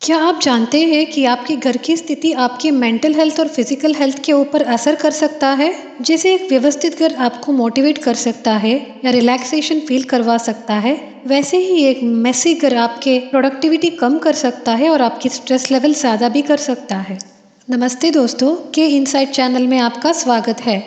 क्या आप जानते हैं कि आपके घर की स्थिति आपकी मेंटल हेल्थ और फिजिकल हेल्थ के ऊपर असर कर सकता है? जैसे एक व्यवस्थित घर आपको मोटिवेट कर सकता है या रिलैक्सेशन फील करवा सकता है, वैसे ही एक मेसी घर आपके प्रोडक्टिविटी कम कर सकता है और आपकी स्ट्रेस लेवल ज़्यादा भी कर सकता है। नमस्ते दोस्तों, के इनसाइट चैनल में आपका स्वागत है।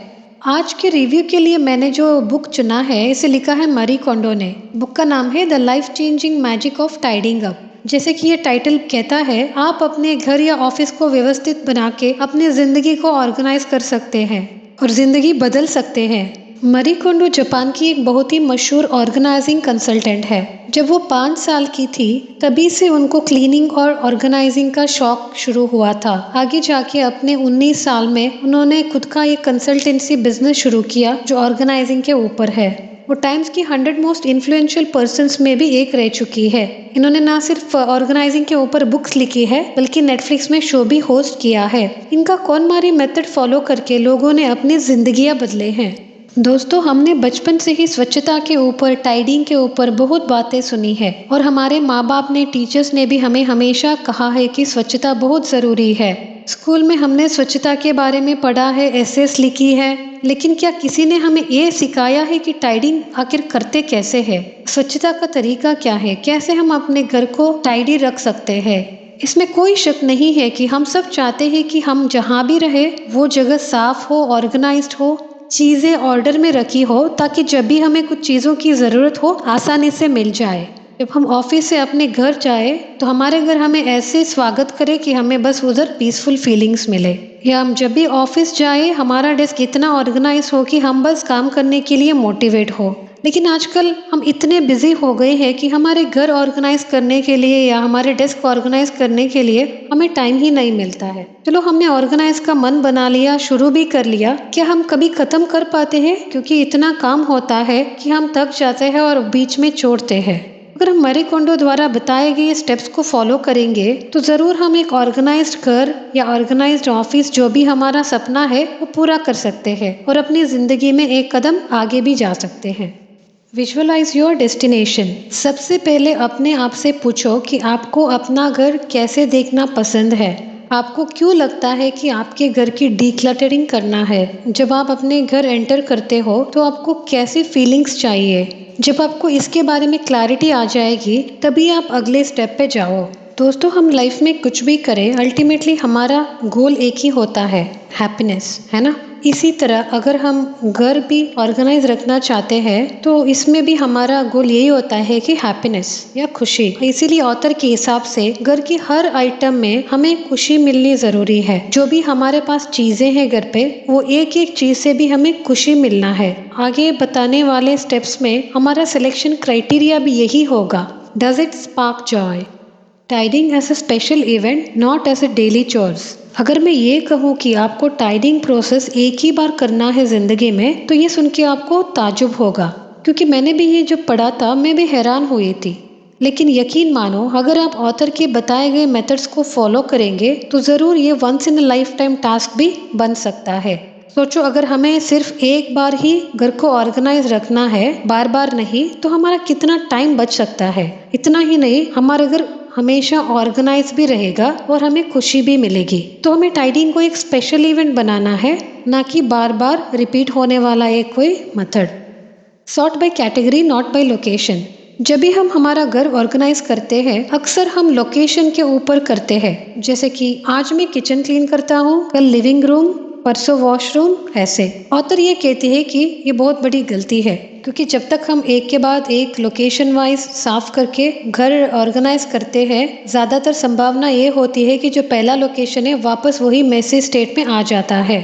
आज के रिव्यू के लिए मैंने जो बुक चुना है, इसे लिखा है मरी कोंडो ने। बुक का नाम है the life changing magic of tidying up. जैसे कि ये टाइटल कहता है, आप अपने घर या ऑफिस को व्यवस्थित बना के अपनी जिंदगी को ऑर्गेनाइज कर सकते हैं और जिंदगी बदल सकते हैं। मरी कोंडो जापान की एक बहुत ही मशहूर ऑर्गेनाइजिंग कंसल्टेंट है। जब वो 5 साल की थी, तभी से उनको क्लीनिंग और ऑर्गेनाइजिंग का शौक शुरू हुआ था। आगे जाके अपने 19 साल में उन्होंने खुद का एक कंसल्टेंसी बिजनेस शुरू किया जो ऑर्गेनाइजिंग के ऊपर है। वो टाइम्स की 100 मोस्ट इन्फ्लुएंशियल पर्सन्स में भी एक रह चुकी है। इन्होंने ना सिर्फ ऑर्गेनाइजिंग के ऊपर बुक्स लिखी है, बल्कि नेटफ्लिक्स में शो भी होस्ट किया है। इनका कौन मारी मेथड फॉलो करके लोगों ने अपनी जिंदगियां बदले हैं। दोस्तों, हमने बचपन से ही स्वच्छता के ऊपर, टाइडिंग के ऊपर बहुत बातें सुनी है और हमारे माँ बाप ने, टीचर्स ने भी हमें हमेशा कहा है कि स्वच्छता बहुत ज़रूरी है। स्कूल में हमने स्वच्छता के बारे में पढ़ा है, एसेस लिखी है, लेकिन क्या किसी ने हमें ये सिखाया है कि टाइडिंग आखिर करते कैसे है? स्वच्छता का तरीका क्या है? कैसे हम अपने घर को टाइडी रख सकते हैं? इसमें कोई शक नहीं है कि हम सब चाहते हैं कि हम जहाँ भी रहे वो जगह साफ हो, ऑर्गेनाइज्ड हो, चीज़ें ऑर्डर में रखी हो, ताकि जब भी हमें कुछ चीज़ों की ज़रूरत हो आसानी से मिल जाए। जब हम ऑफिस से अपने घर जाए तो हमारे घर हमें ऐसे स्वागत करे कि हमें बस उधर पीसफुल फीलिंग्स मिले। या हम जब भी ऑफिस जाए हमारा डेस्क इतना ऑर्गेनाइज हो कि हम बस काम करने के लिए मोटिवेट हो। लेकिन आजकल हम इतने बिजी हो गए हैं कि हमारे घर ऑर्गेनाइज करने के लिए या हमारे डेस्क ऑर्गेनाइज करने के लिए हमें टाइम ही नहीं मिलता है। चलो, हमने ऑर्गेनाइज का मन बना लिया, शुरू भी कर लिया, क्या हम कभी खत्म कर पाते हैं? क्योंकि इतना काम होता है कि हम थक जाते हैं और बीच में छोड़ते हैं। अगर हम मरी कोंडो द्वारा बताए गए स्टेप्स को फॉलो करेंगे तो ज़रूर हम एक ऑर्गेनाइज्ड घर या ऑर्गेनाइज्ड ऑफिस, जो भी हमारा सपना है, वो पूरा कर सकते हैं और अपनी ज़िंदगी में एक कदम आगे भी जा सकते हैं। Visualise your destination. सबसे पहले अपने आप से पूछो कि आपको अपना घर कैसे देखना पसंद है। आपको क्यों लगता है कि आपके घर की डीक्लटरिंग करना है? जब आप अपने घर एंटर करते हो तो आपको कैसी फीलिंग्स चाहिए? जब आपको इसके बारे में क्लैरिटी आ जाएगी, तभी आप अगले स्टेप पे जाओ। दोस्तों, हम लाइफ में कुछ भी करें, अल्टीमेटली हमारा गोल एक ही होता है, हैप्पीनेस, है ना? इसी तरह अगर हम घर भी ऑर्गेनाइज रखना चाहते हैं तो इसमें भी हमारा गोल यही होता है कि हैप्पीनेस या खुशी। इसीलिए ऑथर के हिसाब से घर की हर आइटम में हमें खुशी मिलनी जरूरी है। जो भी हमारे पास चीजें हैं घर पे, वो एक एक चीज से भी हमें खुशी मिलना है। आगे बताने वाले स्टेप्स में हमारा सिलेक्शन क्राइटेरिया भी यही होगा। Does it spark joy? Tidying as a special event, not as a daily chores. अगर मैं ये कहूँ कि आपको टाइडिंग प्रोसेस एक ही बार करना है ज़िंदगी में, तो ये सुन के आपको ताजुब होगा, क्योंकि मैंने भी ये जो पढ़ा था मैं भी हैरान हुई थी। लेकिन यकीन मानो, अगर आप ऑथर के बताए गए मेथड्स को फॉलो करेंगे तो ज़रूर ये once in a lifetime task भी बन सकता है। सोचो, अगर हमें सिर्फ एक बार ही घर को ऑर्गेनाइज रखना है, बार बार नहीं, तो हमारा कितना टाइम बच सकता है। इतना ही नहीं, हमारा घर हमेशा ऑर्गेनाइज भी रहेगा और हमें खुशी भी मिलेगी। तो हमें टाइडिंग को एक स्पेशल इवेंट बनाना है, ना कि बार बार रिपीट होने वाला एक कोई method. Sort by category, not by location. जब भी हम हमारा घर ऑर्गेनाइज करते हैं, अक्सर हम लोकेशन के ऊपर करते हैं। जैसे कि आज मैं किचन क्लीन करता हूँ, कल लिविंग रूम, परसों वॉशरूम, ऐसे। ऑथर ये कहती है कि ये बहुत बड़ी गलती है, क्योंकि जब तक हम एक के बाद एक लोकेशन वाइज साफ करके घर ऑर्गेनाइज करते हैं, ज़्यादातर संभावना ये होती है कि जो पहला लोकेशन है वापस वही मेसी स्टेट में आ जाता है।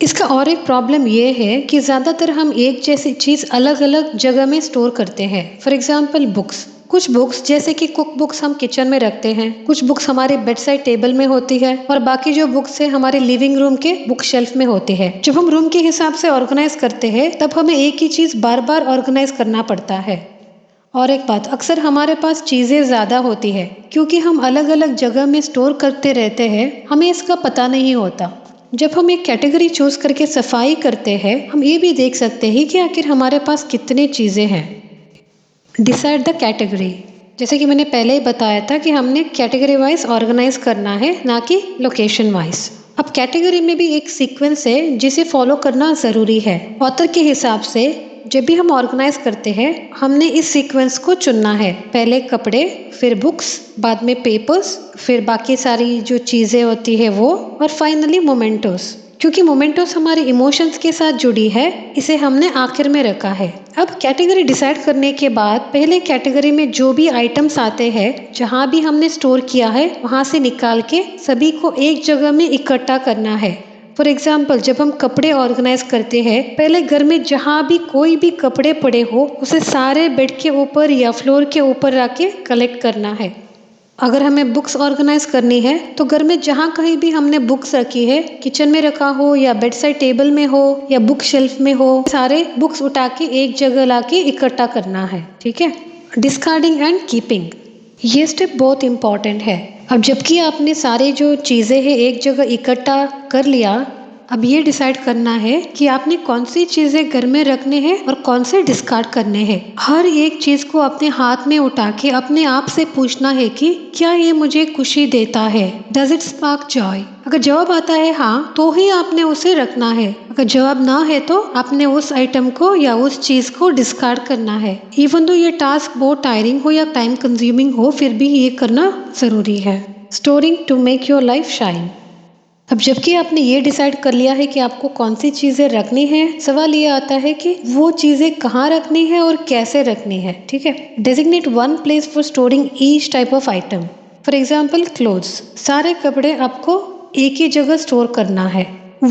इसका और एक प्रॉब्लम ये है कि ज़्यादातर हम एक जैसी चीज़ अलग अलग जगह में स्टोर करते हैं। For example books. कुछ बुक्स जैसे कि कुक बुक्स हम किचन में रखते हैं, कुछ बुक्स हमारे बेड साइड टेबल में होती है, और बाकी जो बुक्स है हमारे लिविंग रूम के बुक शेल्फ में होती है। जब हम रूम के हिसाब से ऑर्गेनाइज करते हैं तब हमें एक ही चीज़ बार बार ऑर्गेनाइज करना पड़ता है। और एक बात, अक्सर हमारे पास चीज़ें ज़्यादा होती है क्योंकि हम अलग अलग जगह में स्टोर करते रहते हैं, हमें इसका पता नहीं होता। जब हम एक कैटेगरी चूज करके सफाई करते हैं, हम ये भी देख सकते हैं कि आखिर हमारे पास कितने चीज़ें हैं। Decide the category. जैसे कि मैंने पहले ही बताया था कि हमने कैटेगरी वाइज ऑर्गेनाइज करना है, ना कि लोकेशन वाइज। अब कैटेगरी में भी एक सीक्वेंस है जिसे फॉलो करना ज़रूरी है। ऑथर के हिसाब से जब भी हम ऑर्गेनाइज करते हैं, हमने इस सीक्वेंस को चुनना है। पहले कपड़े, फिर बुक्स, बाद में पेपर्स, फिर बाकी सारी जो चीज़ें होती है वो, और फाइनली मोमेंटोस। क्योंकि मोमेंटोस हमारे इमोशंस के साथ जुड़ी है, इसे हमने आखिर में रखा है। अब कैटेगरी डिसाइड करने के बाद पहले कैटेगरी में जो भी आइटम्स आते हैं, जहाँ भी हमने स्टोर किया है वहाँ से निकाल के सभी को एक जगह में इकट्ठा करना है। फॉर एग्जाम्पल, जब हम कपड़े ऑर्गेनाइज करते हैं, पहले घर में जहाँ भी कोई भी कपड़े पड़े हो उसे सारे बेड के ऊपर या फ्लोर के ऊपर रख के कलेक्ट करना है। अगर हमें बुक्स ऑर्गेनाइज करनी है तो घर में जहाँ कहीं भी हमने बुक्स रखी है, किचन में रखा हो या बेड साइड टेबल में हो या बुक शेल्फ में हो, सारे बुक्स उठा के एक जगह लाके इकट्ठा करना है। ठीक है। डिस्कार्डिंग एंड कीपिंग, ये स्टेप बहुत इम्पॉर्टेंट है। अब जबकि आपने सारे जो चीज़ें हैं एक जगह इकट्ठा कर लिया, अब ये डिसाइड करना है कि आपने कौन सी चीज़ें घर में रखने हैं और कौन से डिस्कार्ड करने हैं। हर एक चीज़ को अपने हाथ में उठा के अपने आप से पूछना है कि क्या ये मुझे खुशी देता है, डज इट स्पार्क जॉय। अगर जवाब आता है हाँ, तो ही आपने उसे रखना है। अगर जवाब ना है तो आपने उस आइटम को या उस चीज़ को डिस्कार्ड करना है। इवन दो ये टास्क बहुत टायरिंग हो या टाइम कंज्यूमिंग हो, फिर भी ये करना ज़रूरी है। Storing to make your life shine. अब जबकि आपने ये डिसाइड कर लिया है कि आपको कौन सी चीज़ें रखनी है, सवाल ये आता है कि वो चीज़ें कहाँ रखनी है और कैसे रखनी है। ठीक है। Designate one place for storing each type of item. For example, clothes, सारे कपड़े आपको एक ही जगह स्टोर करना है।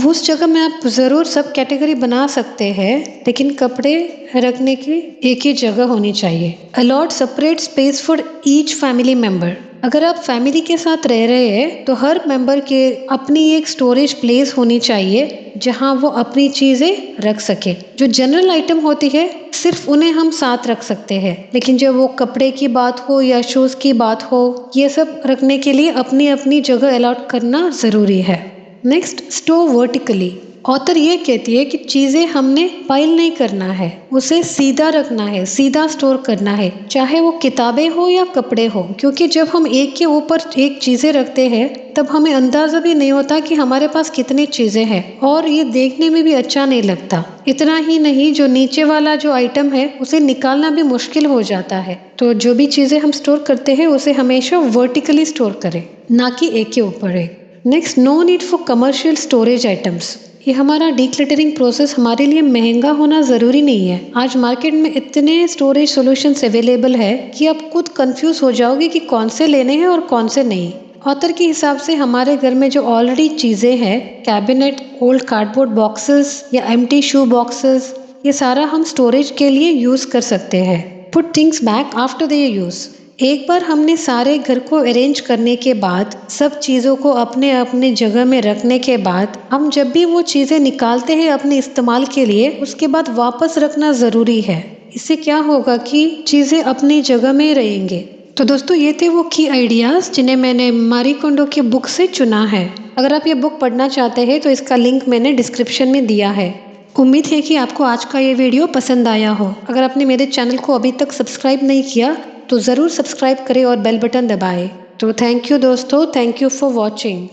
उस जगह में आप ज़रूर सब कैटेगरी बना सकते हैं, लेकिन कपड़े रखने की एक ही जगह होनी चाहिए। Allot separate space for each family member. अगर आप फैमिली के साथ रह रहे हैं तो हर मेंबर के अपनी एक स्टोरेज प्लेस होनी चाहिए जहां वो अपनी चीज़ें रख सके। जो जनरल आइटम होती है सिर्फ उन्हें हम साथ रख सकते हैं, लेकिन जब वो कपड़े की बात हो या शूज़ की बात हो, ये सब रखने के लिए अपनी अपनी जगह अलॉट करना ज़रूरी है। Next, store vertically. ऑथर ये कहती है कि चीज़ें हमने पाइल नहीं करना है, उसे सीधा रखना है, सीधा स्टोर करना है, चाहे वो किताबें हो या कपड़े हो। क्योंकि जब हम एक के ऊपर एक चीज़ें रखते हैं तब हमें अंदाज़ा भी नहीं होता कि हमारे पास कितनी चीज़ें हैं, और ये देखने में भी अच्छा नहीं लगता। इतना ही नहीं, जो नीचे वाला जो आइटम है उसे निकालना भी मुश्किल हो जाता है। तो जो भी चीज़ें हम स्टोर करते हैं उसे हमेशा वर्टिकली स्टोर करें, ना कि एक के ऊपर एक। Next, no need for commercial storage items. ये हमारा डीक्लटरिंग प्रोसेस हमारे लिए महंगा होना ज़रूरी नहीं है। आज मार्केट में इतने स्टोरेज सॉल्यूशंस अवेलेबल है कि आप खुद कंफ्यूज हो जाओगे कि कौन से लेने हैं और कौन से नहीं। ऑथर के हिसाब से हमारे घर में जो ऑलरेडी चीज़ें हैं, कैबिनेट, ओल्ड कार्डबोर्ड बॉक्सेस या एम्प्टी शू बॉक्सेस, ये सारा हम स्टोरेज के लिए यूज़ कर सकते हैं। Put things back after their use. एक बार हमने सारे घर को अरेंज करने के बाद, सब चीज़ों को अपने अपने जगह में रखने के बाद, हम जब भी वो चीज़ें निकालते हैं अपने इस्तेमाल के लिए, उसके बाद वापस रखना ज़रूरी है। इससे क्या होगा कि चीज़ें अपनी जगह में रहेंगे। तो दोस्तों, ये थे वो की आइडियाज़ जिन्हें मैंने मारी कोंडो की बुक से चुना है। अगर आप ये बुक पढ़ना चाहते हैं तो इसका लिंक मैंने डिस्क्रिप्शन में दिया है। उम्मीद है कि आपको आज का ये वीडियो पसंद आया हो। अगर आपने मेरे चैनल को अभी तक सब्सक्राइब नहीं किया तो ज़रूर सब्सक्राइब करें और बेल बटन दबाएं। तो थैंक यू दोस्तों, थैंक यू फॉर वॉचिंग।